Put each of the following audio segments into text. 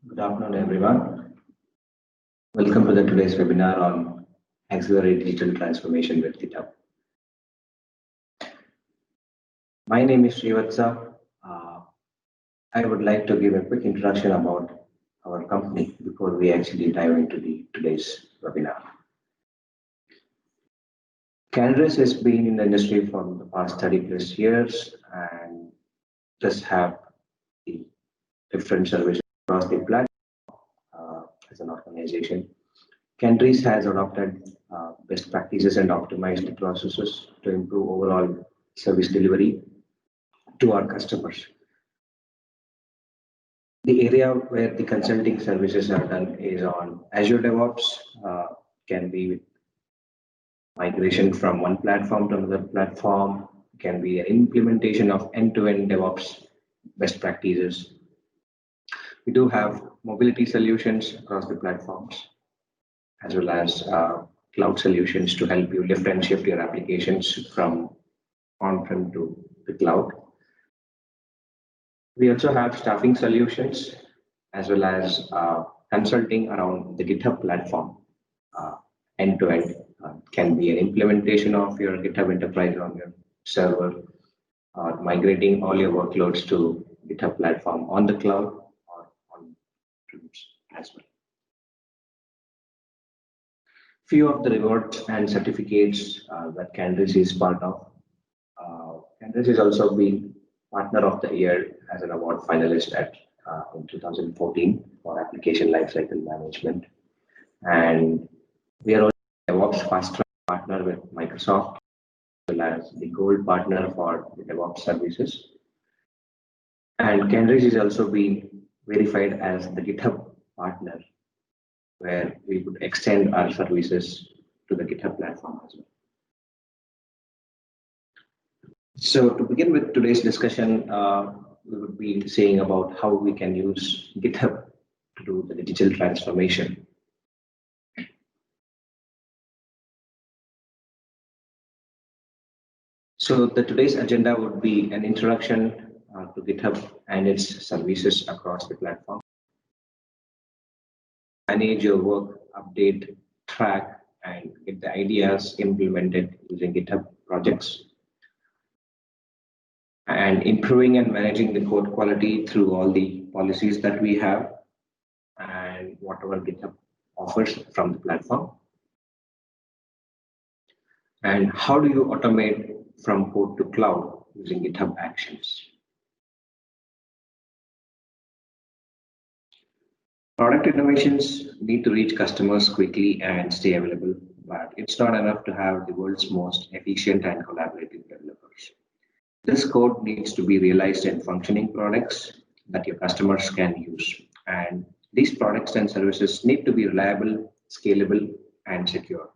Good afternoon, everyone. Welcome to today's webinar on Accelerate Digital Transformation with GitHub. My name is Srivatsa. I would like to give a quick introduction about our company before we actually dive into today's webinar. Canarys has been in the industry for the past 30 plus years and does have the different services across the platform as an organization. Canarys has adopted best practices and optimized the processes to improve overall service delivery to our customers. The area where the consulting services are done is on Azure Devops, can be with migration from one platform to another platform, can be an implementation of end-to-end DevOps best practices. We do have mobility solutions across the platforms, as well as cloud solutions to help you lift and shift your applications from on-prem to the cloud. We also have staffing solutions, as well as consulting around the GitHub platform, end-to-end. Can be an implementation of your GitHub Enterprise on your server, or migrating all your workloads to GitHub platform on the cloud or on premise as well. Few of the rewards and certificates that Canarys is part of. Canarys has also been Partner of the Year as an award finalist in 2014 for Application Lifecycle Management. And we are also DevOps Fast Track Partner with Microsoft, as well as the Gold Partner for the DevOps services. And Canarys has also been verified as the GitHub Partner, where we could extend our services to the GitHub platform as well. So to begin with today's discussion, we would be saying about how we can use GitHub to do the digital transformation. So today's agenda would be an introduction to GitHub and its services across the platform. Manage your work, update, track, and get the ideas implemented using GitHub Projects. And improving and managing the code quality through all the policies that we have and whatever GitHub offers from the platform. And how do you automate from code to cloud using GitHub Actions? Product innovations need to reach customers quickly and stay available, but it's not enough to have the world's most efficient and collaborative developers. This code needs to be realized in functioning products that your customers can use. And these products and services need to be reliable, scalable, and secure.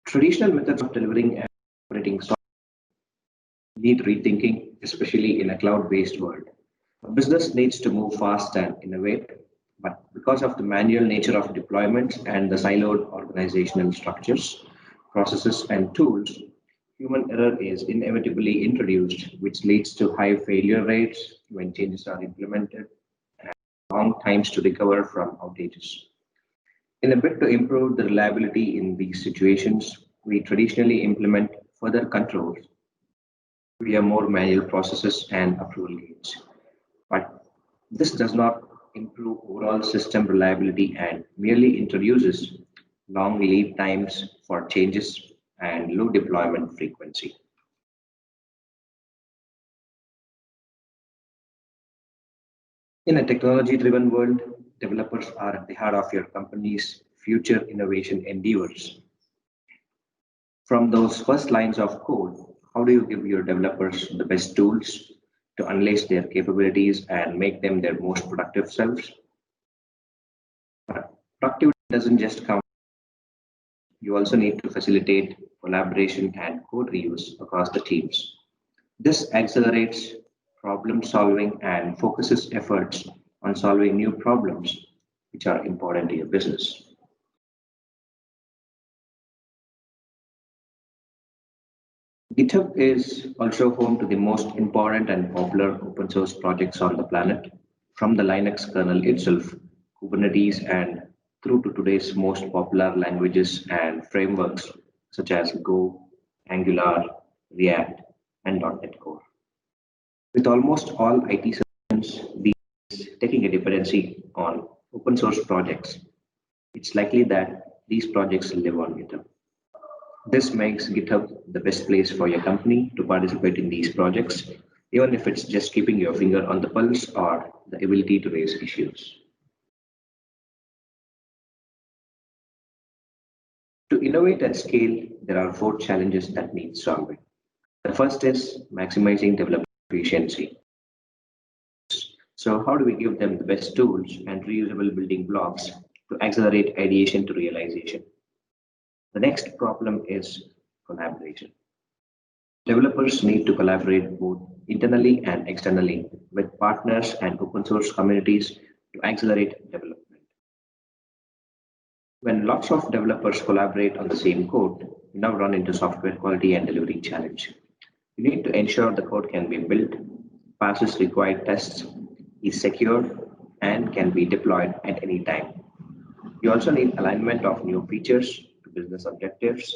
Traditional methods of delivering and operating software need rethinking, especially in a cloud-based world. A business needs to move fast and innovate, but because of the manual nature of deployments and the siloed organizational structures, processes, and tools, human error is inevitably introduced, which leads to high failure rates when changes are implemented and long times to recover from outages. In a bid to improve the reliability in these situations, we traditionally implement further controls via more manual processes and approval gates. But this does not improve overall system reliability and merely introduces long lead times for changes and low deployment frequency. In a technology-driven world, developers are at the heart of your company's future innovation endeavors. From those first lines of code, how do you give your developers the best tools to unleash their capabilities and make them their most productive selves? But productivity doesn't just come. You also need to facilitate collaboration and code reuse across the teams. This accelerates problem solving and focuses efforts on solving new problems which are important to your business. GitHub is also home to the most important and popular open source projects on the planet, from the Linux kernel itself, Kubernetes, and through to today's most popular languages and frameworks such as Go, Angular, React, and .NET Core. With almost all IT systems taking a dependency on open source projects, it's likely that these projects live on GitHub. This makes GitHub the best place for your company to participate in these projects, even if it's just keeping your finger on the pulse or the ability to raise issues. To innovate at scale, there are four challenges that need solving. The first is maximizing developer efficiency. So how do we give them the best tools and reusable building blocks to accelerate ideation to realization? The next problem is collaboration. Developers need to collaborate both internally and externally with partners and open source communities to accelerate development. When lots of developers collaborate on the same code, you now run into software quality and delivery challenge. You need to ensure the code can be built, passes required tests, is secure, and can be deployed at any time. You also need alignment of new features to business objectives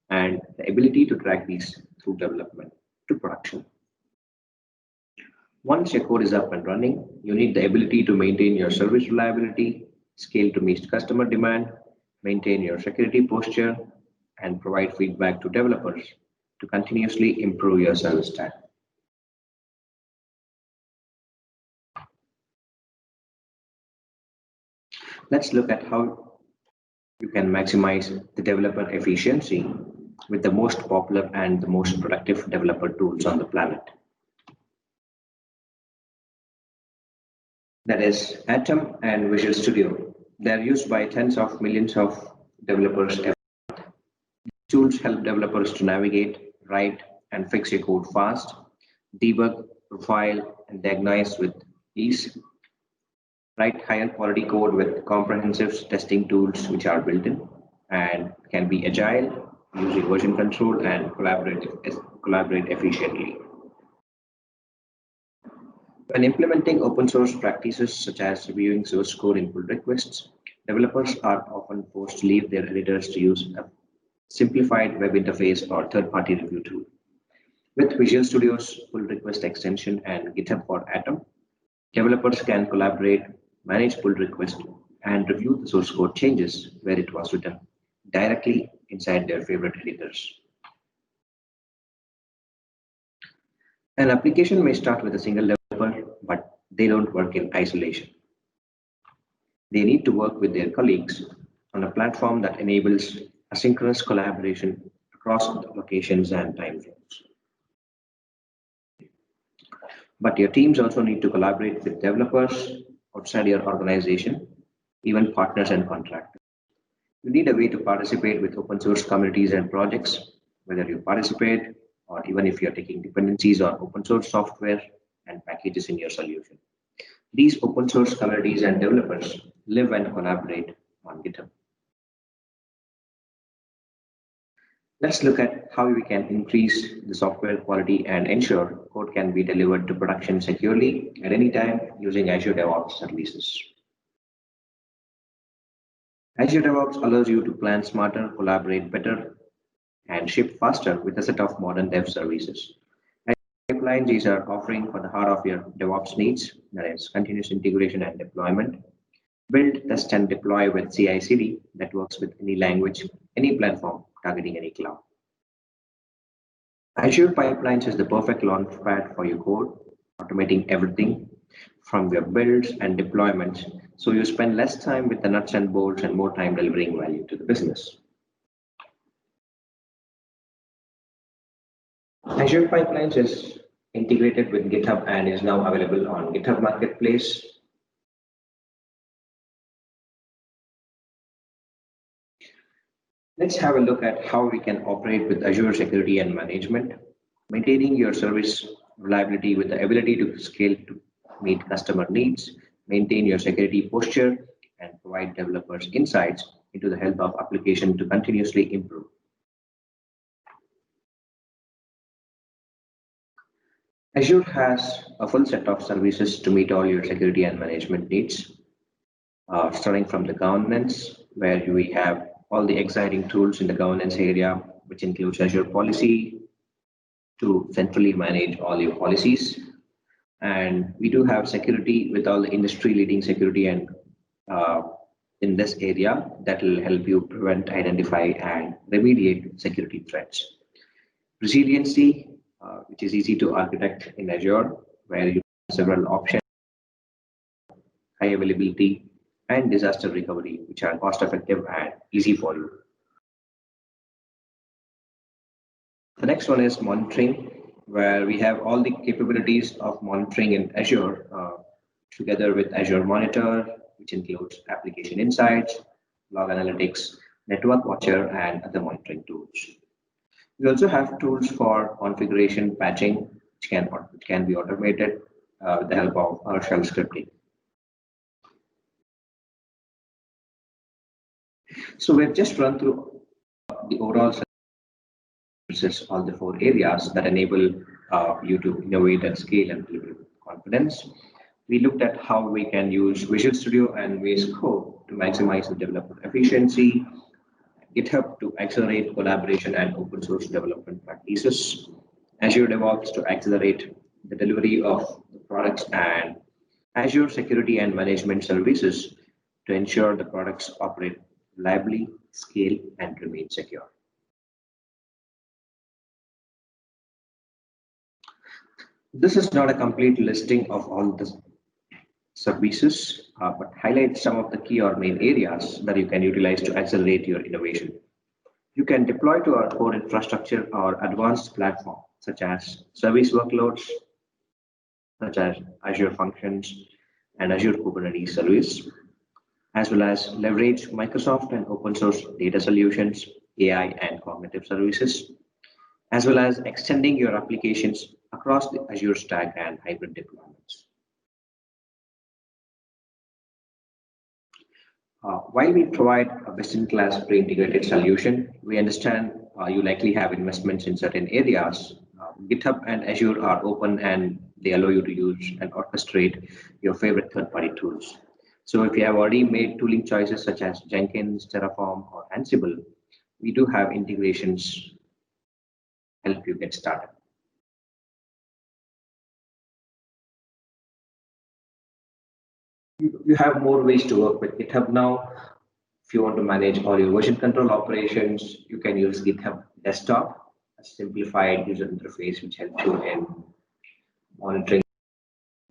and the ability to track these through development to production. Once your code is up and running, you need the ability to maintain your service reliability, scale to meet customer demand, maintain your security posture, and provide feedback to developers to continuously improve your service stack. Let's look at how you can maximize the developer efficiency with the most popular and the most productive developer tools on the planet. That is Atom and Visual Studio. They are used by tens of millions of developers. Tools help developers to navigate, write, and fix your code fast, debug, profile, and diagnose with ease. Write higher quality code with comprehensive testing tools which are built in and can be agile, using version control and collaborate efficiently. When implementing open source practices such as reviewing source code in pull requests, developers are often forced to leave their editors to use a simplified web interface or third-party review tool. With Visual Studio's pull request extension and GitHub for Atom, developers can collaborate, manage pull requests, and review the source code changes where it was written directly inside their favorite editors. An application may start with a single developer, but they don't work in isolation. They need to work with their colleagues on a platform that enables asynchronous collaboration across locations and time zones. But your teams also need to collaborate with developers outside your organization, even partners and contractors. You need a way to participate with open source communities and projects, whether you participate or even if you're taking dependencies on open source software and packages in your solution. These open source communities and developers live and collaborate on GitHub. Let's look at how we can increase the software quality and ensure code can be delivered to production securely at any time using Azure Devops services. Azure Devops allows you to plan smarter, collaborate better, and ship faster with a set of modern dev services. Azure Pipelines is our offering for the heart of your DevOps needs, that is continuous integration and deployment. Build, test, and deploy with CI/CD that works with any language, any platform, targeting any cloud. Azure Pipelines is the perfect launchpad for your code, automating everything from your builds and deployments, so you spend less time with the nuts and bolts and more time delivering value to the business. Azure Pipelines is integrated with GitHub and is now available on GitHub Marketplace. Let's have a look at how we can operate with Azure Security and Management, maintaining your service reliability with the ability to scale to meet customer needs, maintain your security posture, and provide developers insights into the health of application to continuously improve. Azure has a full set of services to meet all your security and management needs, starting from the governance, where we have all the exciting tools in the governance area, which includes Azure Policy to centrally manage all your policies. And we do have security with all the industry leading security and uh, in this area that will help you prevent, identify, and remediate security threats. Resiliency, which is easy to architect in Azure, where you have several options, high availability, and disaster recovery, which are cost effective and easy for you. The next one is monitoring, where we have all the capabilities of monitoring in Azure together with Azure Monitor, which includes application insights, log analytics, network watcher, and other monitoring tools. We also have tools for configuration patching, which can be automated with the help of our shell scripting. So we've just run through the overall services, all the four areas that enable you to innovate at scale and deliver with confidence. We looked at how we can use Visual Studio and VS Code to maximize the developer efficiency, GitHub to accelerate collaboration and open source development practices, Azure Devops to accelerate the delivery of the products, and Azure Security and Management Services to ensure the products operate reliably, scale, and remain secure. This is not a complete listing of all the services, but highlight some of the key or main areas that you can utilize to accelerate your innovation. You can deploy to our core infrastructure or advanced platform, such as service workloads, such as Azure Functions and Azure Kubernetes Service, as well as leverage Microsoft and open source data solutions, AI, and cognitive services, as well as extending your applications across the Azure stack and hybrid deployments. While we provide a best-in-class pre-integrated solution, we understand you likely have investments in certain areas. GitHub and Azure are open and they allow you to use and orchestrate your favorite third-party tools. So if you have already made tooling choices such as Jenkins, Terraform, or Ansible, we do have integrations help you get started. You have more ways to work with GitHub now. If you want to manage all your version control operations, you can use GitHub Desktop, a simplified user interface which helps you in monitoring,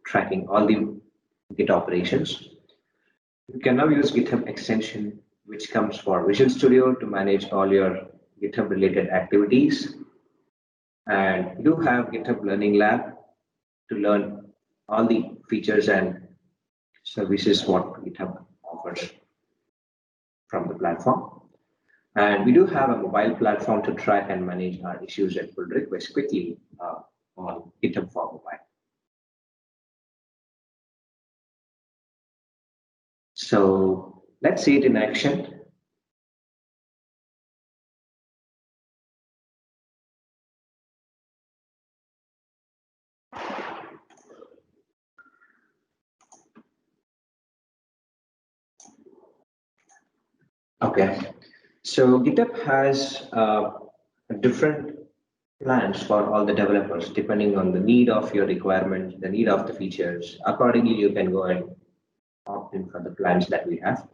tracking all the Git operations. You can now use GitHub extension, which comes for Visual Studio to manage all your GitHub related activities. And you do have GitHub Learning Lab to learn all the features and services what GitHub offers from the platform. And we do have a mobile platform to track and manage our issues and pull requests quickly on GitHub for mobile. So let's see it in action. Okay, so GitHub has different plans for all the developers depending on the need of your requirement, the need of the features. Accordingly, you can go and opt in for the plans that we have.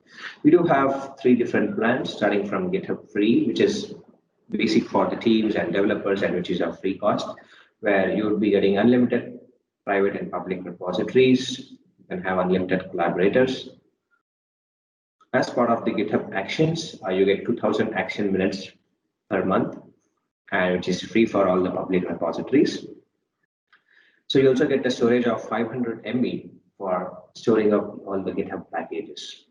We do have three different plans starting from GitHub Free, which is basic for the teams and developers and which is a free cost, where you would be getting unlimited private and public repositories. You can have unlimited collaborators. As part of the GitHub Actions, you get 2000 action minutes per month, and which is free for all the public repositories. So you also get the storage of 500 MB for storing up all the GitHub packages.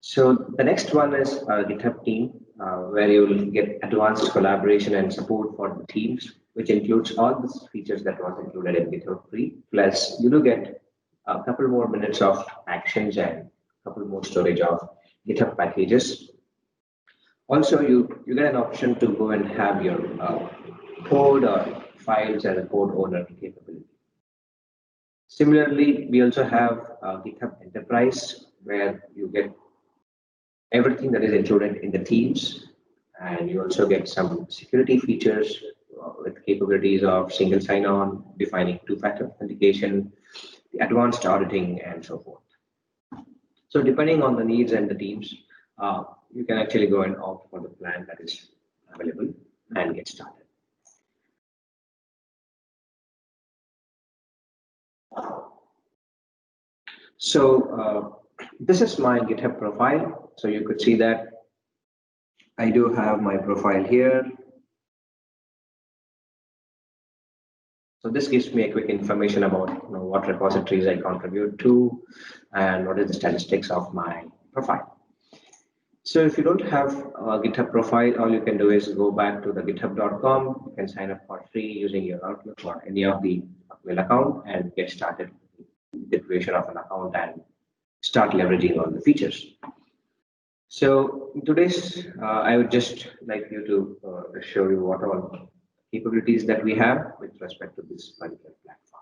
So the next one is GitHub Team, where you will get advanced collaboration and support for the teams, which includes all the features that was included in GitHub Free. Plus, you do get a couple more minutes of actions and a couple more storage of GitHub packages. Also, you get an option to go and have your code or files as a code owner capability. Similarly, we also have GitHub Enterprise, where you get everything that is included in the teams, and you also get some security features with capabilities of single sign-on, defining two-factor authentication, the advanced auditing, and so forth. So depending on the needs and the teams, you can actually go and opt for the plan that is available and get started. So this is my GitHub profile. So you could see that I do have my profile here. So this gives me a quick information about what repositories I contribute to and what is the statistics of my profile. So if you don't have a GitHub profile, all you can do is go back to the github.com. You can sign up for free using your Outlook or any of the mail account and get started with the creation of an account and start leveraging all the features. So in today's, I would just like you to show you what all capabilities that we have with respect to this particular platform.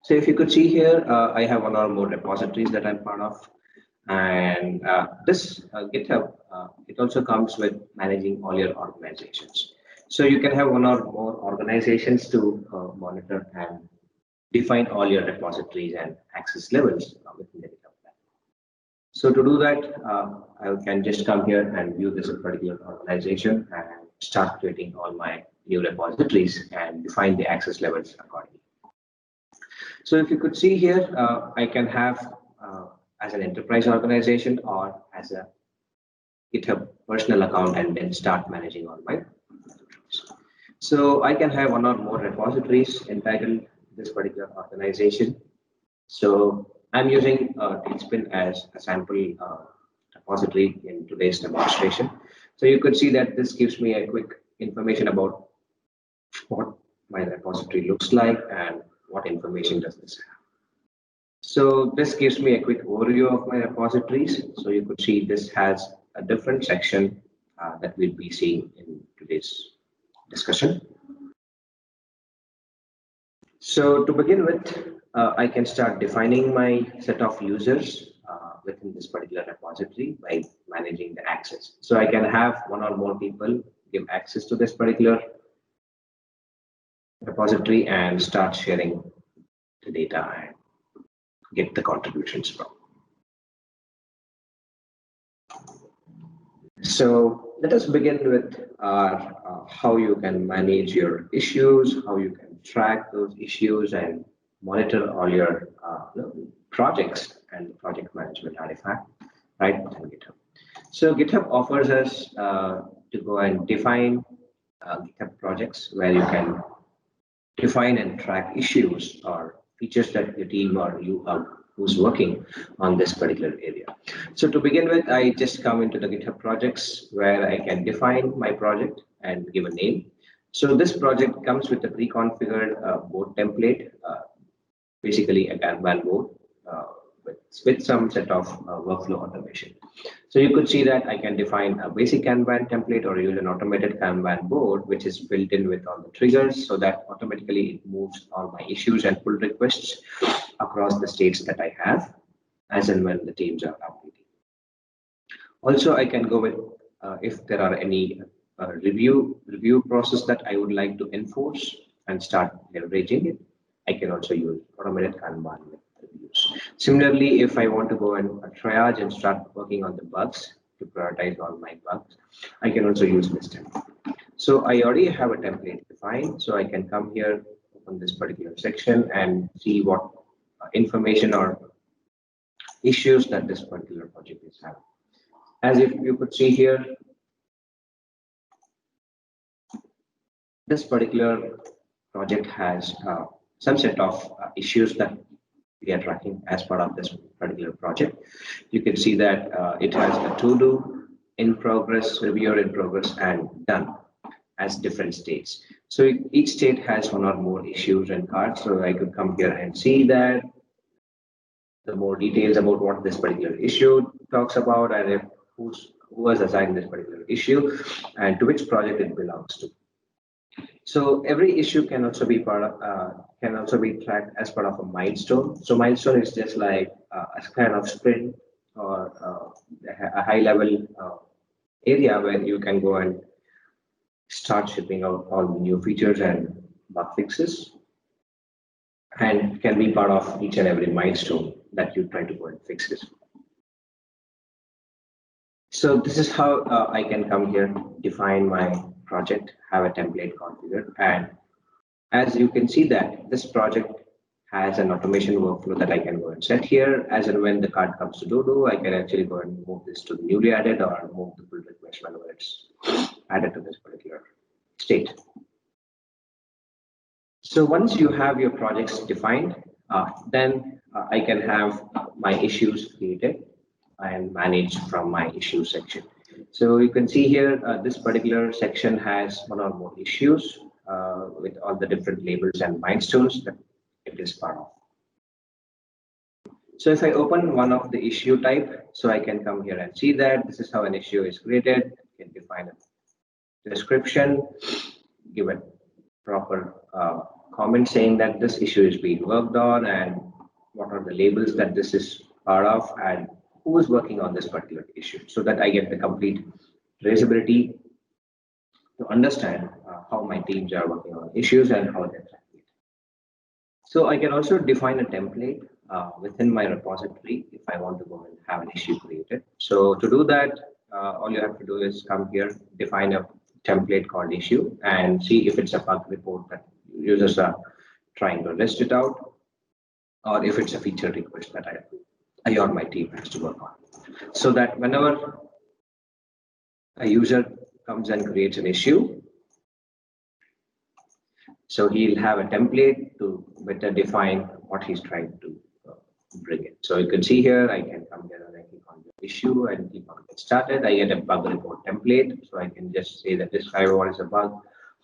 So if you could see here, I have one or more repositories that I'm part of. And this GitHub, it also comes with managing all your organizations. So you can have one or more organizations to monitor and define all your repositories and access levels within the GitHub platform. So to do that, I can just come here and view this particular organization and start creating all my new repositories and define the access levels accordingly. So if you could see here, I can have as an enterprise organization or as a GitHub personal account and then start managing all my repositories. So I can have one or more repositories entitled this particular organization. So I'm using Tailspin as a sample repository in today's demonstration. So you could see that this gives me a quick information about what my repository looks like and what information does this have. So this gives me a quick overview of my repositories. So you could see this has a different section that we'll be seeing in today's discussion. So to begin with, I can start defining my set of users within this particular repository by managing the access. So I can have one or more people give access to this particular repository and start sharing the data and get the contributions from. So let us begin with how you can manage your issues, how you can track those issues and monitor all your projects and project management artifact right within GitHub. So GitHub offers us to go and define GitHub projects where you can define and track issues or features that your team or you are who's working on this particular area. So to begin with, I just come into the GitHub projects where I can define my project and give a name. So this project comes with a pre-configured board template, basically a Kanban board with some set of workflow automation. So you could see that I can define a basic Kanban template or use an automated Kanban board, which is built in with all the triggers so that automatically it moves all my issues and pull requests across the states that I have as and when the teams are updating. Also, I can go with if there are any review process that I would like to enforce and start leveraging it. I can also use automated Kanban with reviews. Similarly, if I want to go and triage and start working on the bugs to prioritize all my bugs, I can also use this template. So I already have a template defined, so I can come here on this particular section and see what information or issues that this particular project is having. As if you could see here, this particular project has some set of issues that we are tracking as part of this particular project. You can see that it has a to-do, in progress, review in progress, and done as different states. So each state has one or more issues and cards. So I could come here and see that the more details about what this particular issue talks about and if who's who was assigned this particular issue and to which project it belongs to. So every issue can also be tracked as part of a milestone. So milestone is just like a kind of sprint or a high level area where you can go and start shipping out all the new features and bug fixes, and can be part of each and every milestone that you try to go and fix this. So this is how I can come here, define my project, have a template configured, and as you can see that this project has an automation workflow that I can go and set here. As and when the card comes to do, I can actually go and move this to the newly added or move the pull request whenever it's added to this particular state. So once you have your projects defined, then I can have my issues created and managed from my issue section. So you can see here, this particular section has one or more issues with all the different labels and milestones that it is part of. So if I open one of the issue type, so I can come here and see that this is how an issue is created. You can define a description, give a proper comment saying that this issue is being worked on and what are the labels that this is part of and who is working on this particular issue, so that I get the complete traceability to understand how my teams are working on issues and how they're tracking it. So I can also define a template within my repository if I want to go and have an issue created. So to do that, all you have to do is come here, define a template called issue, and see if it's a bug report that users are trying to list it out, or if it's a feature request that I or my team has to work on. So that whenever a user comes and creates an issue, so he'll have a template to better define what he's trying to bring in. So you can see here, I can come here and I click on the issue and click on get started. I get a bug report template. So I can just say that describe what is a bug,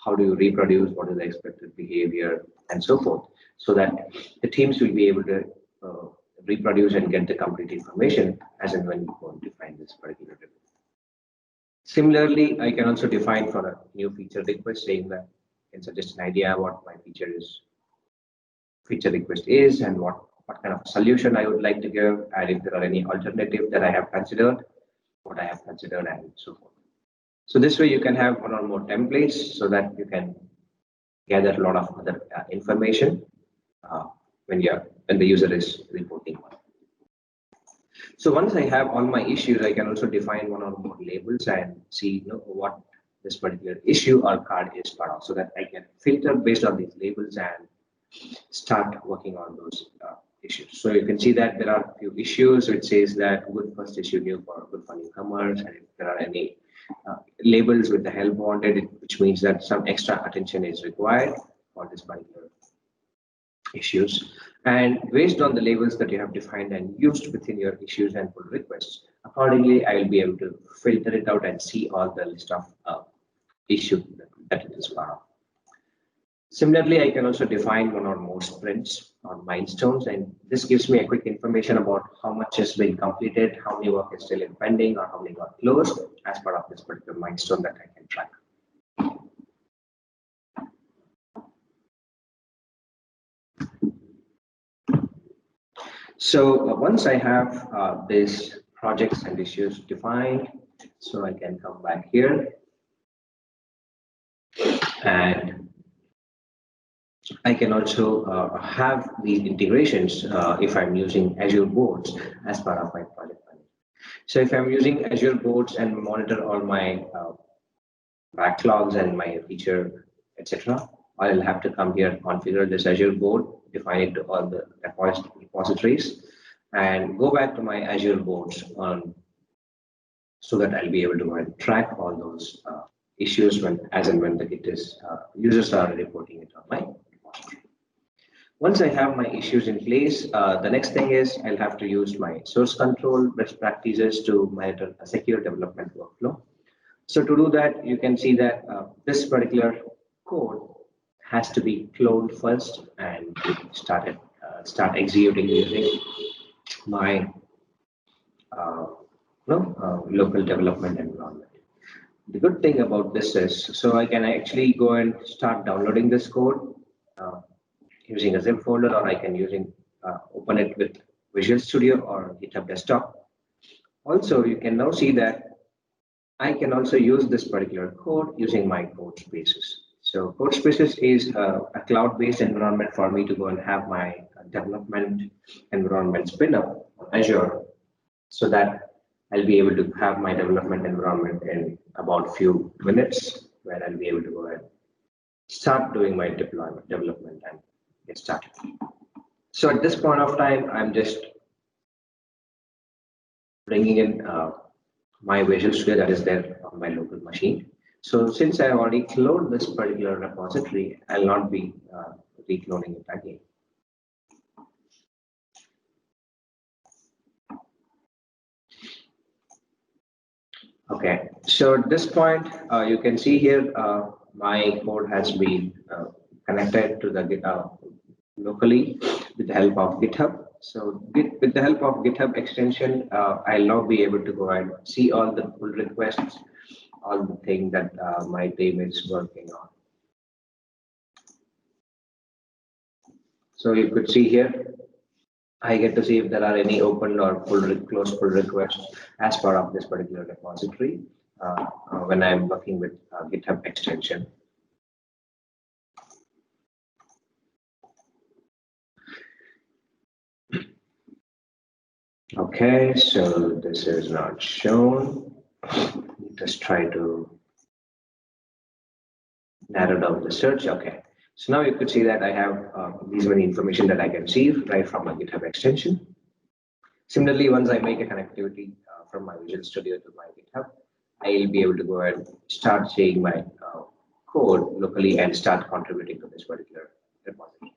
how do you reproduce, what is the expected behavior, and so forth, so that the teams will be able to reproduce and get the complete information as and when you go and define this particular report. Similarly, I can also define for a new feature request saying that I can suggest an idea what my feature request is and what kind of solution I would like to give, and if there are any alternatives that I have considered, what I have considered, and so forth. So this way you can have one or more templates so that you can gather a lot of other information when the user is reporting one. So once I have all my issues, I can also define one or more labels and see what this particular issue or card is part of, so that I can filter based on these labels and start working on those issues. So you can see that there are a few issues which says that good first issue new good for newcomers, and if there are any labels with the help wanted, which means that some extra attention is required for this particular issues. And based on the labels that you have defined and used within your issues and pull requests, accordingly, I will be able to filter it out and see all the list of issues that it is part of. Similarly, I can also define one or more sprints or milestones, and this gives me a quick information about how much has been completed, how many work is still in pending, or how many got closed as part of this particular milestone that I can track. So once I have these projects and issues defined, so I can come back here and I can also have these integrations if I'm using Azure boards as part of my project management. So if I'm using Azure boards and monitor all my backlogs and my feature, etc., I'll have to come here, configure this Azure board, define it to all the repositories, and go back to my Azure boards so that I'll be able to go and track all those issues as and when users are reporting it on my repository. Once I have my issues in place, the next thing is I'll have to use my source control best practices to monitor a secure development workflow. So to do that, you can see that this particular code has to be cloned first and start executing using my local development environment. The good thing about this is, so I can actually go and start downloading this code uh, using a zip folder, or I can open it with Visual Studio or GitHub Desktop. Also, you can now see that I can also use this particular code using my code spaces. So code spaces is a cloud-based environment for me to go and have my development environment spin up on Azure, so that I'll be able to have my development environment in about few minutes, where I'll be able to go and start doing my deployment development and get started. So at this point of time, I'm just bringing in my Visual Studio that is there on my local machine. So since I already cloned this particular repository, I'll not be recloning it again. Okay, so at this point, you can see here my code has been connected to the GitHub locally with the help of GitHub. So with the help of GitHub extension, I'll now be able to go and see all the pull requests, all the things that my team is working on. So you could see here, I get to see if there are any open or closed pull requests as part of this particular repository when I'm working with GitHub extension. Okay, so this is not shown. Just try to narrow down the search. Okay, so now you could see that I have these many information that I can see right from my GitHub extension. Similarly, once I make a connectivity from my Visual Studio to my GitHub, I'll be able to go and start seeing my code locally and start contributing to this particular repository.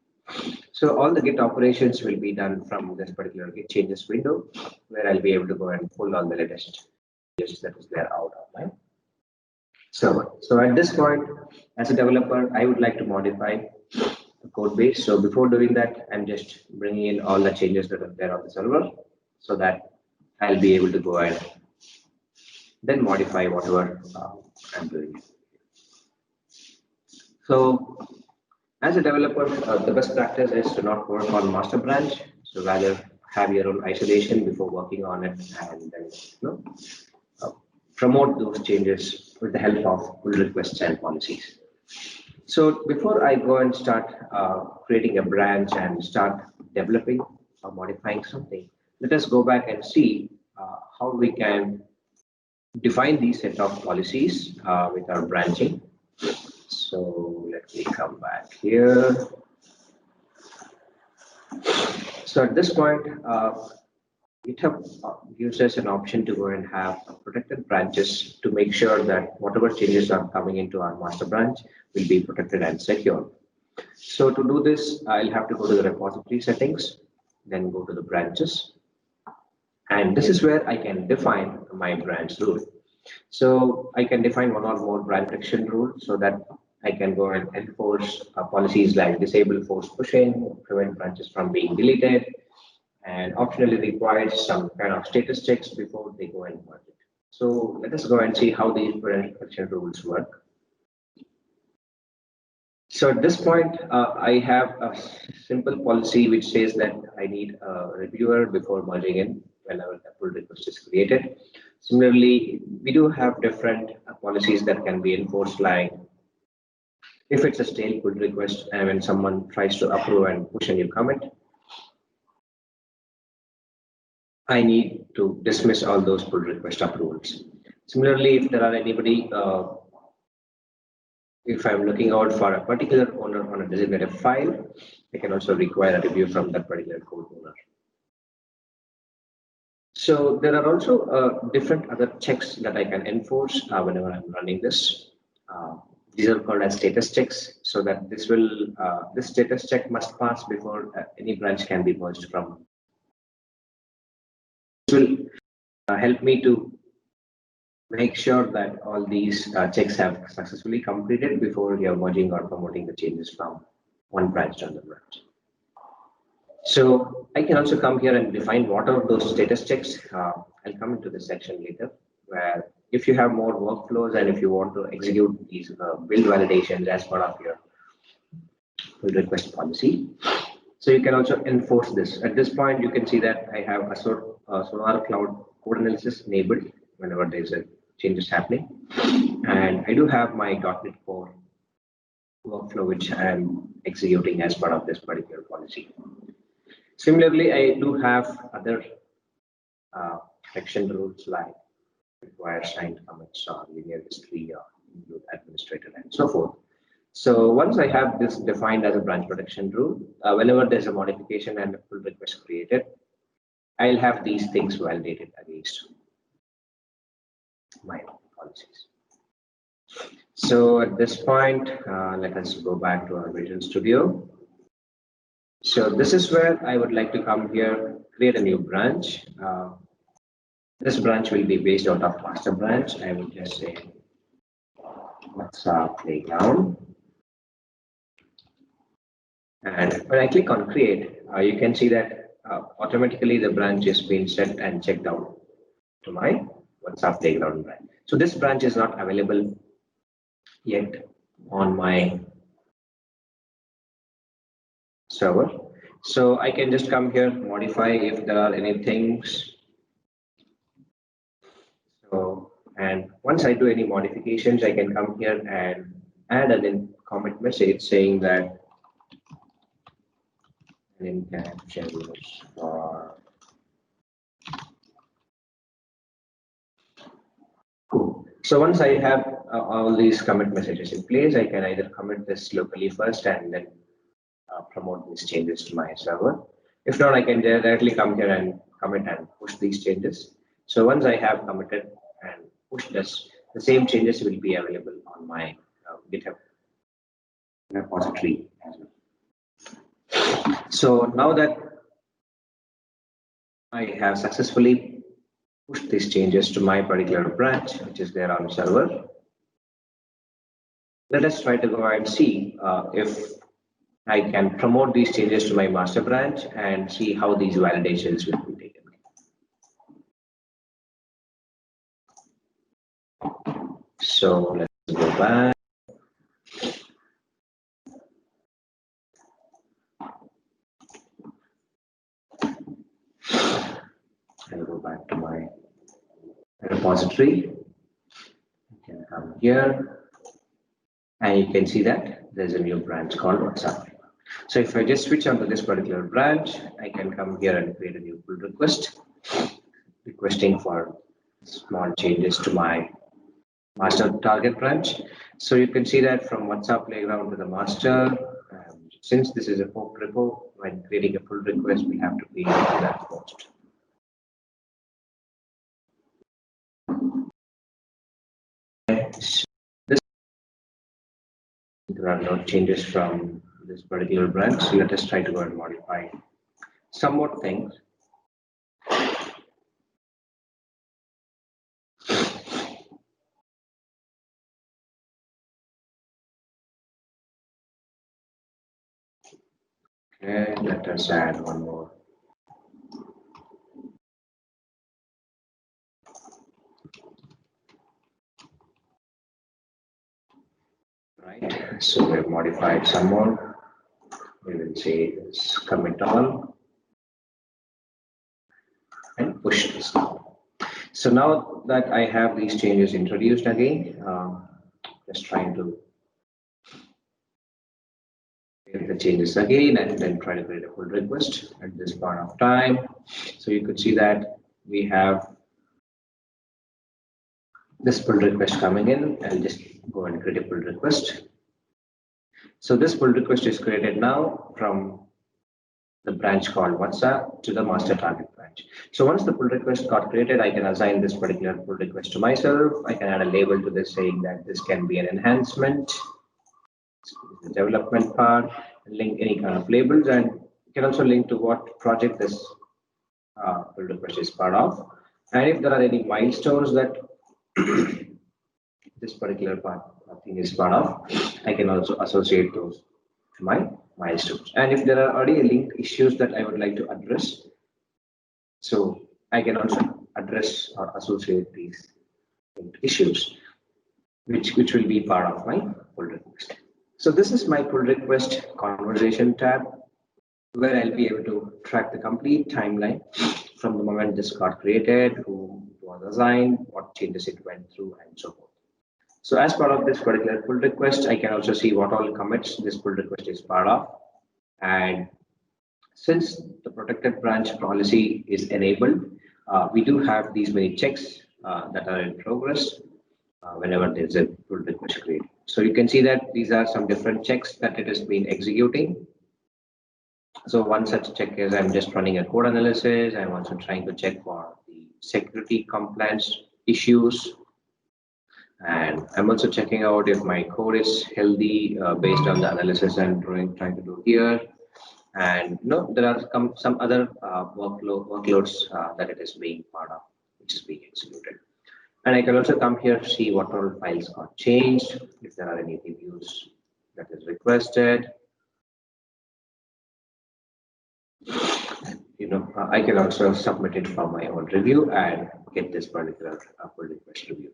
So all the Git operations will be done from this particular Git changes window, where I'll be able to go and pull all the latest changes that is there out of my server. So at this point, as a developer, I would like to modify the code base. So before doing that, I'm just bringing in all the changes that are there on the server, so that I'll be able to go and then modify whatever I'm doing. So as a developer, the best practice is to not work on master branch. So rather have your own isolation before working on it, and then promote those changes with the help of pull requests and policies. So before I go and start creating a branch and start developing or modifying something, let us go back and see how we can define these set of policies with our branching. So let me come back here. So at this point, GitHub gives us an option to go and have protected branches to make sure that whatever changes are coming into our master branch will be protected and secure. So to do this, I'll have to go to the repository settings, then go to the branches. And this is where I can define my branch rule. So I can define one or more branch protection rules so that I can go and enforce policies like disable force pushing, prevent branches from being deleted, and optionally requires some kind of status checks before they go and merge it. So let us go and see how these branch protection rules work. So at this point, I have a simple policy which says that I need a reviewer before merging in whenever a pull request is created. Similarly, we do have different policies that can be enforced, like if it's a stale pull request and when someone tries to approve and push a new commit, I need to dismiss all those pull request approvals. Similarly, if there are anybody, if I'm looking out for a particular owner on a designated file, I can also require a review from that particular code owner. So there are also different other checks that I can enforce whenever I'm running this. These are called as status checks, so that this status check must pass before any branch can be merged from. This will help me to make sure that all these checks have successfully completed before you're merging or promoting the changes from one branch to another branch. So I can also come here and define what are those status checks I'll come into this section later, where if you have more workflows and if you want to execute these build validations as part of your pull request policy, so you can also enforce this. At this point, you can see that I have Azure Sonar Cloud code analysis enabled whenever there's a changes happening, and I do have my .NET Core workflow which I am executing as part of this particular policy. Similarly, I do have other section rules like require signed commits or linear history or include administrator and so forth. So once I have this defined as a branch protection rule, whenever there's a modification and a pull request created, I'll have these things validated against my policies. So at this point, let us go back to our Visual Studio. So this is where I would like to come here, create a new branch. This branch will be based out of master branch. I will just say, what's our playground? And when I click on create, you can see that automatically the branch is being set and checked out to my what's our playground branch. So this branch is not available yet on my server. So I can just come here, modify if there are any things. So, and once I do any modifications, I can come here and add an comment message saying that captions are cool. So once I have all these commit messages in place, I can either commit this locally first and then promote these changes to my server. If not, I can directly come here and commit and push these changes. So once I have committed and pushed this, the same changes will be available on my GitHub repository as well. So now that I have successfully pushed these changes to my particular branch, which is there on the server, let us try to go and see if I can promote these changes to my master branch and see how these validations will be taken. So let's go back. I'll go back to my repository. I can come here and you can see that there's a new branch called WhatsApp. So if I just switch onto this particular branch, I can come here and create a new pull request, requesting for small changes to my master target branch. So you can see that from WhatsApp playground to the master, since this is a fork repo, when creating a pull request, we have to create that first. So there are no changes from this particular branch. So let us try to go and modify some more things. Okay, let us add one more. Right, so we've modified some more. We will say this commit all and push this now. So now that I have these changes introduced again, just trying to create the changes again and then try to create a pull request at this point of time. So you could see that we have this pull request coming in. I'll just go and create a pull request. So this pull request is created now from the branch called WhatsApp to the master target branch. So once the pull request got created, I can assign this particular pull request to myself. I can add a label to this saying that this can be an enhancement, the development part, and link any kind of labels, and you can also link to what project this pull request is part of. And if there are any milestones that this particular thing is part of, I can also associate those to my milestones. And if there are already linked issues that I would like to address, so I can also address or associate these issues, which will be part of my pull request. So this is my pull request conversation tab, where I'll be able to track the complete timeline from the moment this got created, who was assigned, what changes it went through, and so forth. So as part of this particular pull request, I can also see what all commits this pull request is part of. And since the protected branch policy is enabled, we do have these many checks that are in progress whenever there's a pull request created. So you can see that these are some different checks that it has been executing. So one such check is I'm just running a code analysis. I'm also trying to check for the security compliance issues. And I'm also checking out if my code is healthy based on the analysis I'm trying to do here. And there are some other workloads that it is being part of, which is being executed. And I can also come here to see what all files got changed, if there are any reviews that is requested. I can also submit it for my own review and get this particular pull request review.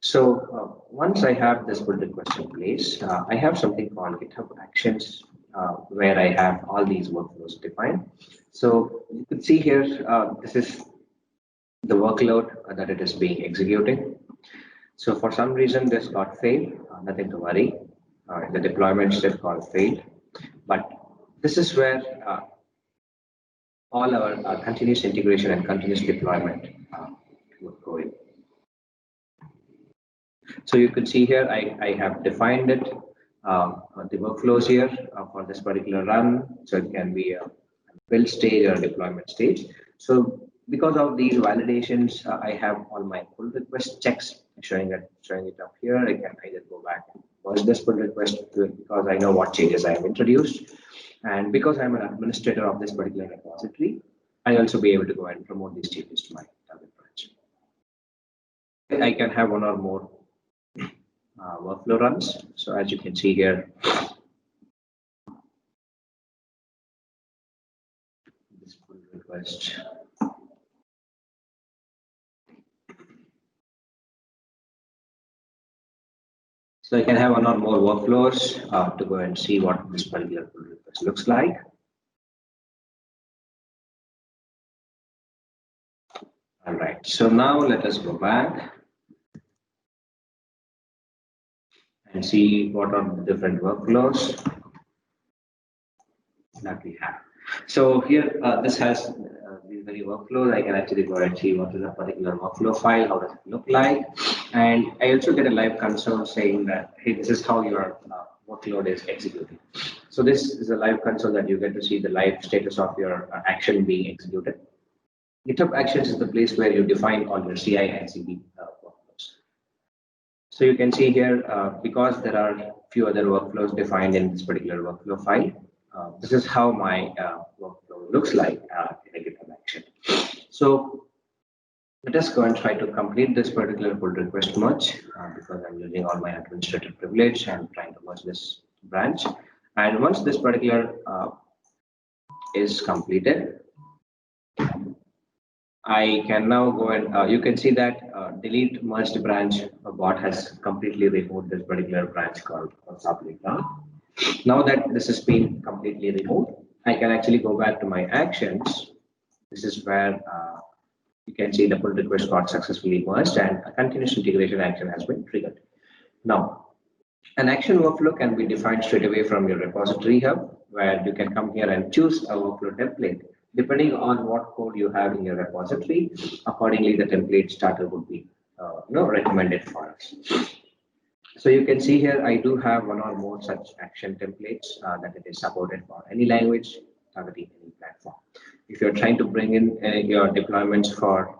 So once I have this pull request in place, I have something called Github Actions, where I have all these workflows defined. So you can see here, this is the workload that it is being executed. So for some reason this got failed, nothing to worry. The deployment step got failed, but this is where all our continuous integration and continuous deployment would go in. So you can see here, I have defined it, the workflows here for this particular run. So it can be a build stage or a deployment stage. So because of these validations, I have all my pull request checks showing it up here. I can either go back and merge this pull request to it because I know what changes I have introduced. And because I'm an administrator of this particular repository, I also be able to go and promote these changes to my target branch. I can have one or more workflow runs. So as you can see here, this pull request. So I can have one or more workflows to go and see what this particular pull request looks like. All right, so now let us go back and see what are the different workflows that we have. So here, this has these very workflows. I can actually go and see what is a particular workflow file, how does it look like. And I also get a live console saying that, hey, this is how your workload is executing. So this is a live console that you get to see the live status of your action being executed. GitHub Actions is the place where you define all your CI and CD workflows. So you can see here, because there are a few other workflows defined in this particular workflow file, this is how my workflow looks like in a GitHub action. So let us go and try to complete this particular pull request merge because I'm using all my administrative privilege and trying to merge this branch. And once this particular is completed, I can now go and you can see that delete merged branch bot has completely removed this particular branch called sublet now. Now that this has been completely removed, I can actually go back to my actions. This is where you can see the pull request got successfully merged and a continuous integration action has been triggered. Now, an action workflow can be defined straight away from your repository hub, where you can come here and choose a workflow template. Depending on what code you have in your repository, accordingly the template starter would be recommended for us. So you can see here, I do have one or more such action templates that it is supported for any language, targeting any platform. If you're trying to bring in your deployments for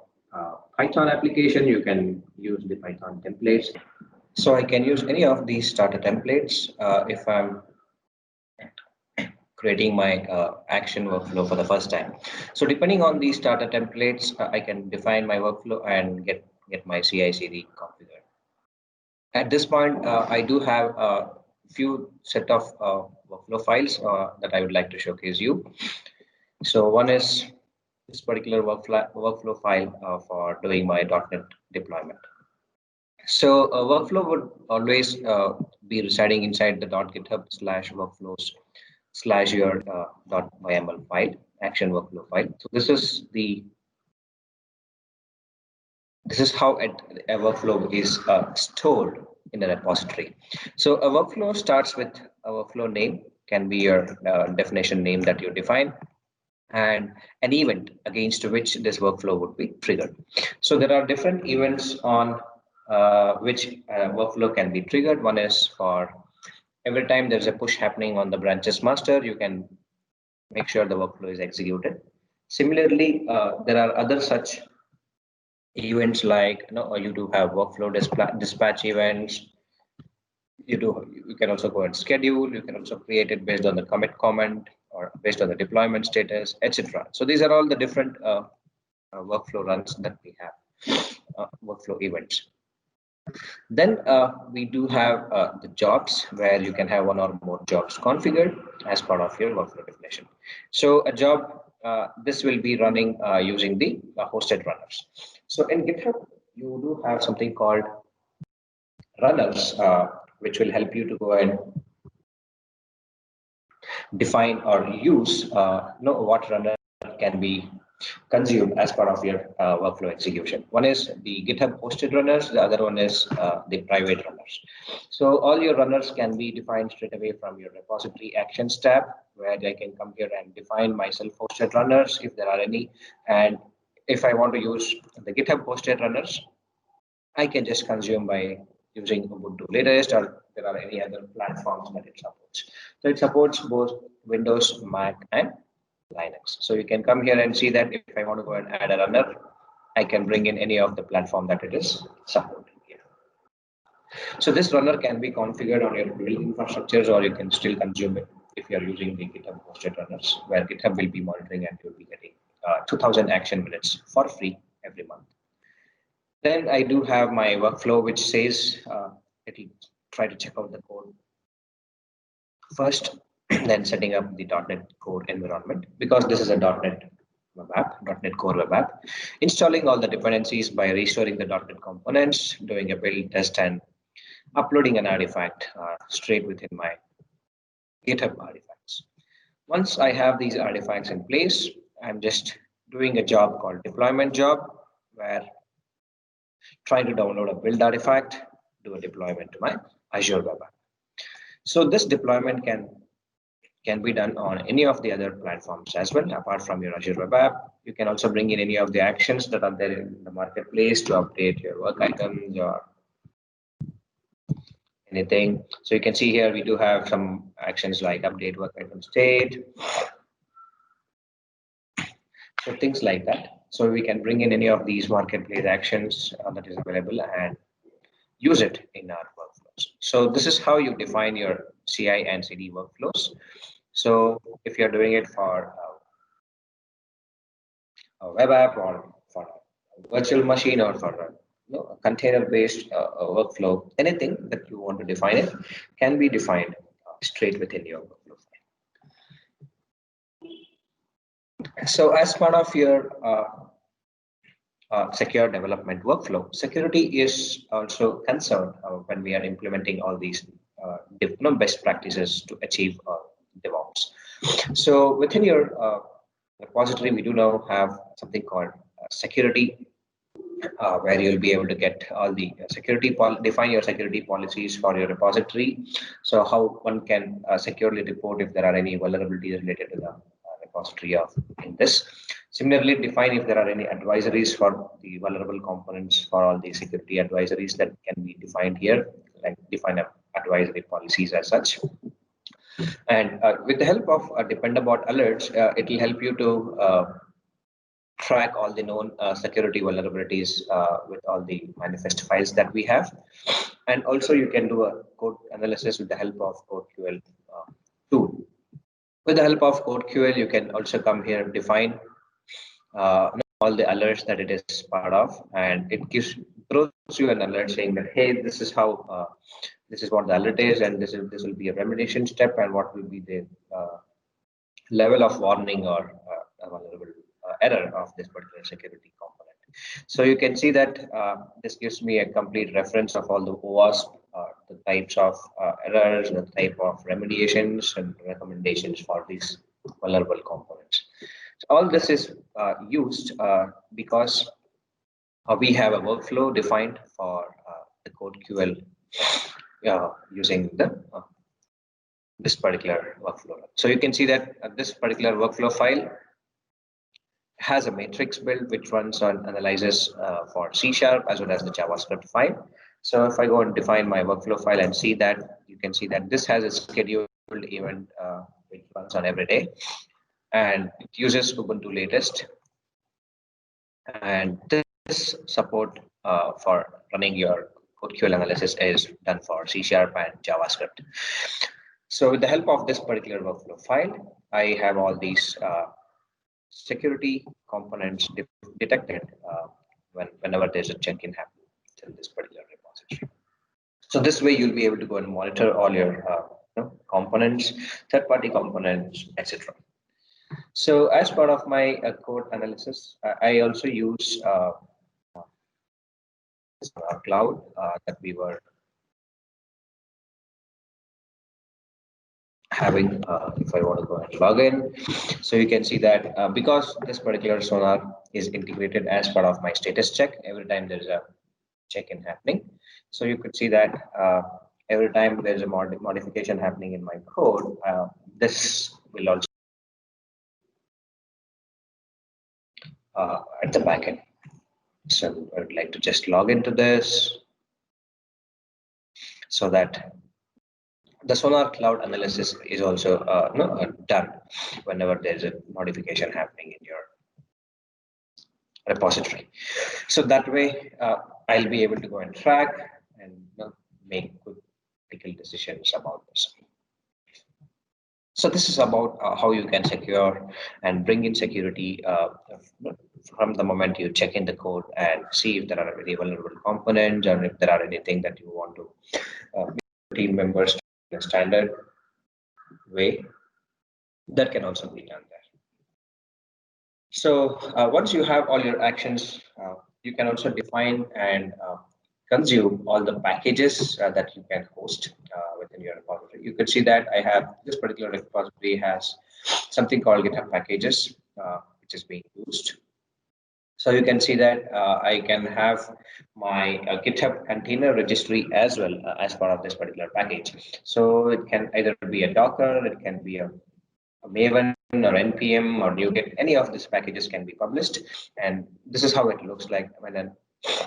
Python application, you can use the Python templates. So I can use any of these starter templates if I'm creating my action workflow for the first time. So depending on these starter templates, I can define my workflow and get my CI/CD configured. At this point, I do have a few set of workflow files that I would like to showcase you. So one is this particular workflow file for doing my .NET deployment. So a workflow would always be residing inside the .github/workflows/your .yml file, action workflow file. So this is how a workflow is stored in a repository. So a workflow starts with a workflow name, can be your definition name that you define, and an event against which this workflow would be triggered. So there are different events on which workflow can be triggered. One is for every time there's a push happening on the branches master, you can make sure the workflow is executed. Similarly, there are other such events like you do have workflow dispatch events. You can also go and schedule. You can also create it based on the commit comment or based on the deployment status, etc. So these are all the different workflow runs that we have, workflow events. Then we do have the jobs, where you can have one or more jobs configured as part of your workflow definition. So a job, this will be running using the hosted runners. So in GitHub, you do have something called runners, which will help you to go and define or use what runner can be consumed as part of your workflow execution. One is the GitHub hosted runners, the other one is the private runners. So all your runners can be defined straight away from your repository actions tab, where I can come here and define my self-hosted runners if there are any. And if I want to use the GitHub hosted runners, I can just consume by using Ubuntu latest, or there are any other platforms that it supports. So it supports both Windows, Mac, and Linux. So you can come here and see that if I want to go and add a runner, I can bring in any of the platform that it is supporting here. So this runner can be configured on your build infrastructures, or you can still consume it if you are using the GitHub hosted runners, where GitHub will be monitoring and you'll be getting 2000 action minutes for free every month. Then I do have my workflow, which says it'll try to check out the code first, then setting up the .NET Core environment, because this is a .NET web app, .NET Core web app, installing all the dependencies by restoring the .NET components, doing a build test, and uploading an artifact straight within my GitHub artifacts. Once I have these artifacts in place, I'm just doing a job called deployment job, where trying to download a build artifact, do a deployment to my Azure web app. So this deployment can be done on any of the other platforms as well, apart from your Azure web app. You can also bring in any of the actions that are there in the marketplace to update your work items or anything. So you can see here we do have some actions like update work item state. So things like that. So we can bring in any of these marketplace actions that is available and use it in our workflows. So this is how you define your CI and CD workflows. So if you're doing it for a web app, or for a virtual machine, or for a container-based workflow, anything that you want to define it can be defined straight within your workflow. So as part of your secure development workflow, security is also concerned when we are implementing all these best practices to achieve DevOps. So within your repository, we do now have something called security, where you'll be able to get all the define your security policies for your repository. So how one can securely report if there are any vulnerabilities related to the repository in this. Similarly, define if there are any advisories for the vulnerable components, for all the security advisories that can be defined here, like define advisory policies as such. And with the help of Dependabot alerts, it will help you to track all the known security vulnerabilities with all the manifest files that we have. And also you can do a code analysis with the help of CodeQL tool. With the help of CodeQL, you can also come here and define all the alerts that it is part of, and it throws you an alert saying that, hey, this is how this is what the alert is, and this will be a remediation step, and what will be the level of warning or vulnerable error of this particular security component. So you can see that this gives me a complete reference of all the OWASP, the types of errors, the type of remediations and recommendations for these vulnerable components. So all this is used because we have a workflow defined for the code QL using the this particular workflow. So you can see that this particular workflow file has a matrix build which runs on analyzes for C# as well as the JavaScript file. So if I go and define my workflow file and see that, you can see that this has a scheduled event which runs on every day, and it uses Ubuntu latest. And this support for running your code QL analysis is done for C# and JavaScript. So with the help of this particular workflow file, I have all these security components detected whenever there's a check-in happening in this particular repository. So this way you'll be able to go and monitor all your components, third-party components, etc. So as part of my code analysis, I also use cloud that we were having. If I want to go and log in, so you can see that because this particular Sonar is integrated as part of my status check every time there's a check-in happening. So you could see that every time there's a modification happening in my code, this will also at the backend. So I would like to just log into this so that the Sonar cloud analysis is also done whenever there's a modification happening in your repository. So that way I'll be able to go and track and make good critical decisions about this. So this is about how you can secure and bring in security from the moment you check in the code and see if there are any vulnerable components or if there are anything that you want to team members in a standard way. That can also be done there. So once you have all your actions, you can also define and consume all the packages that you can host within your repository. You can see that I have this particular repository has something called GitHub packages, which is being used. So you can see that I can have my GitHub container registry as well as part of this particular package. So it can either be a Docker, it can be a Maven or NPM or NuGet. Any of these packages can be published, and this is how it looks like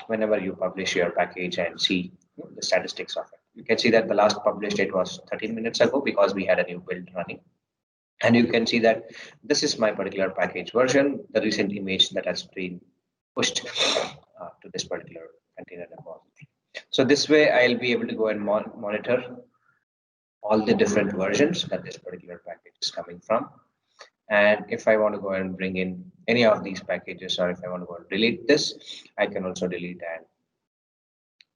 whenever you publish your package and see the statistics of it. You can see that the last published date was 13 minutes ago because we had a new build running. And you can see that this is my particular package version, the recent image that has been pushed to this particular container repository. So this way I'll be able to go and monitor all the different versions that this particular package is coming from. And if I want to go and bring in any of these packages, or if I want to go and delete this, I can also delete and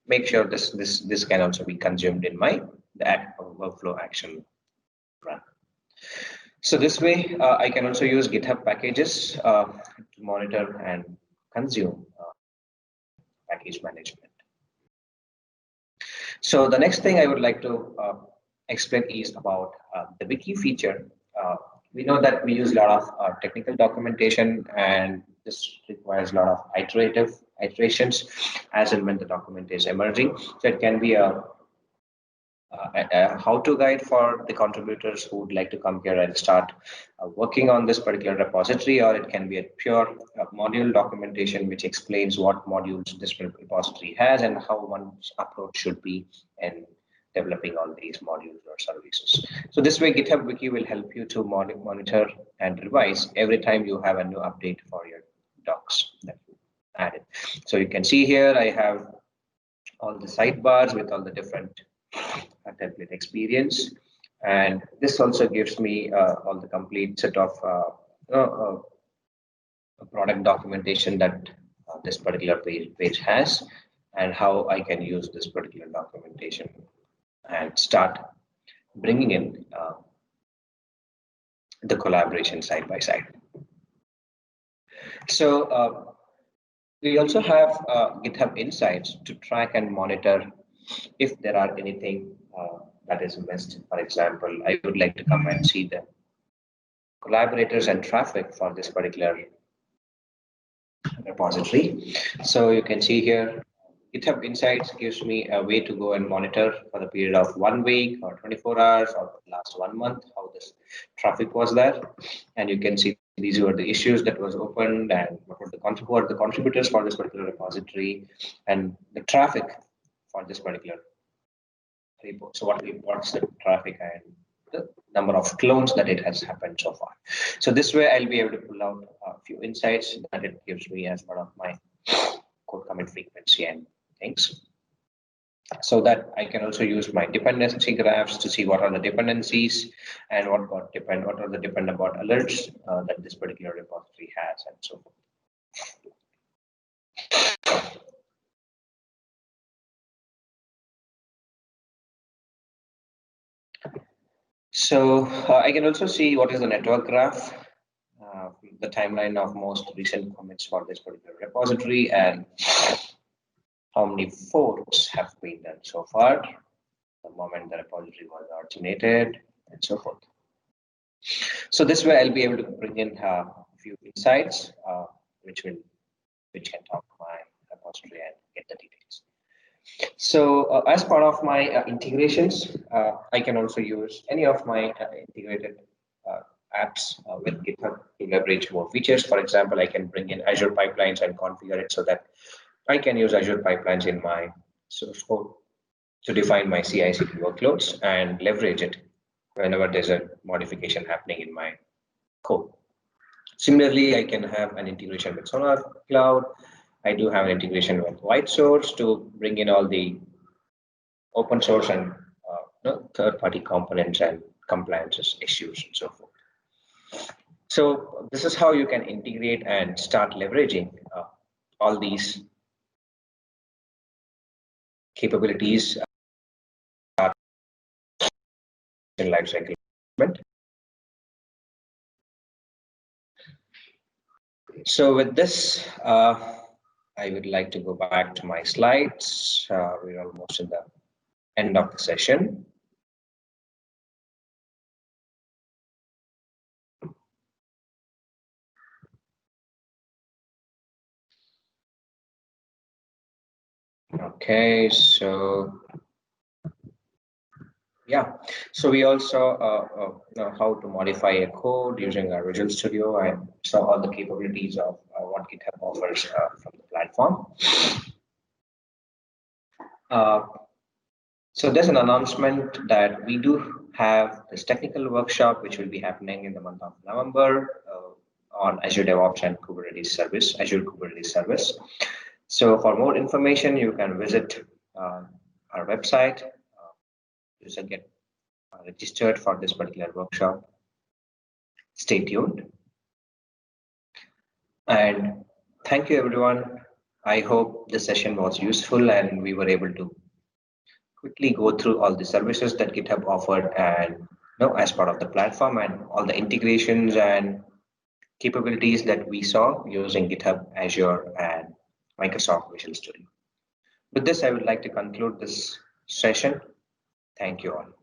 make sure this can also be consumed in my workflow action run. So this way, I can also use GitHub packages to monitor and consume package management. So the next thing I would like to explain is about the wiki feature. We know that we use a lot of technical documentation, and this requires a lot of iterations as and when the document is emerging. So it can be a how-to guide for the contributors who would like to come here and start working on this particular repository, or it can be a pure module documentation which explains what modules this repository has and how one's approach should be in developing all these modules or services. So this way, GitHub Wiki will help you to monitor and revise every time you have a new update for your docs that you added. So you can see here, I have all the sidebars with all the different template experience, and this also gives me all the complete set of product documentation that this particular page has, and how I can use this particular documentation and start bringing in the collaboration side by side. So we also have GitHub Insights to track and monitor if there are anything that is missed. For example, I would like to come and see the collaborators and traffic for this particular repository. So you can see here, GitHub Insights gives me a way to go and monitor for the period of 1 week or 24 hours or the last 1 month, how this traffic was there. And you can see these were the issues that was opened and what were the contributors for this particular repository and the traffic for this particular repo. So what's the traffic and the number of clones that it has happened so far. So this way I'll be able to pull out a few insights that it gives me as part of my code commit frequency and things. So that I can also use my dependency graphs to see what are the dependencies and what are the dependent alerts that this particular repository has and so forth. So I can also see what is the network graph, the timeline of most recent commits for this particular repository, and how many forks have been done so far, the moment the repository was originated, and so forth. So this way I'll be able to bring in a few insights, which can talk to my repository and get the details. So as part of my integrations, I can also use any of my integrated apps with GitHub to leverage more features. For example, I can bring in Azure Pipelines and configure it so that I can use Azure Pipelines in my source code to define my CI/CD workloads and leverage it whenever there's a modification happening in my code. Similarly, I can have an integration with Sonar Cloud. I do have an integration with White Source to bring in all the open source and third-party components and compliances issues and so forth. So this is how you can integrate and start leveraging all these capabilities in lifecycle management. So with this, I would like to go back to my slides. We're almost in the end of the session. Okay, so yeah, so we also know how to modify a code using our Visual Studio and saw all the capabilities of what GitHub offers from the platform. So there's an announcement that we do have this technical workshop, which will be happening in the month of November on Azure Devops and Kubernetes service, Azure Kubernetes service. So for more information, you can visit our website. You can get registered for this particular workshop. Stay tuned. And thank you, everyone. I hope the session was useful and we were able to quickly go through all the services that GitHub offered and as part of the platform and all the integrations and capabilities that we saw using GitHub, Azure, and Microsoft Visual Studio. With this, I would like to conclude this session. Thank you all.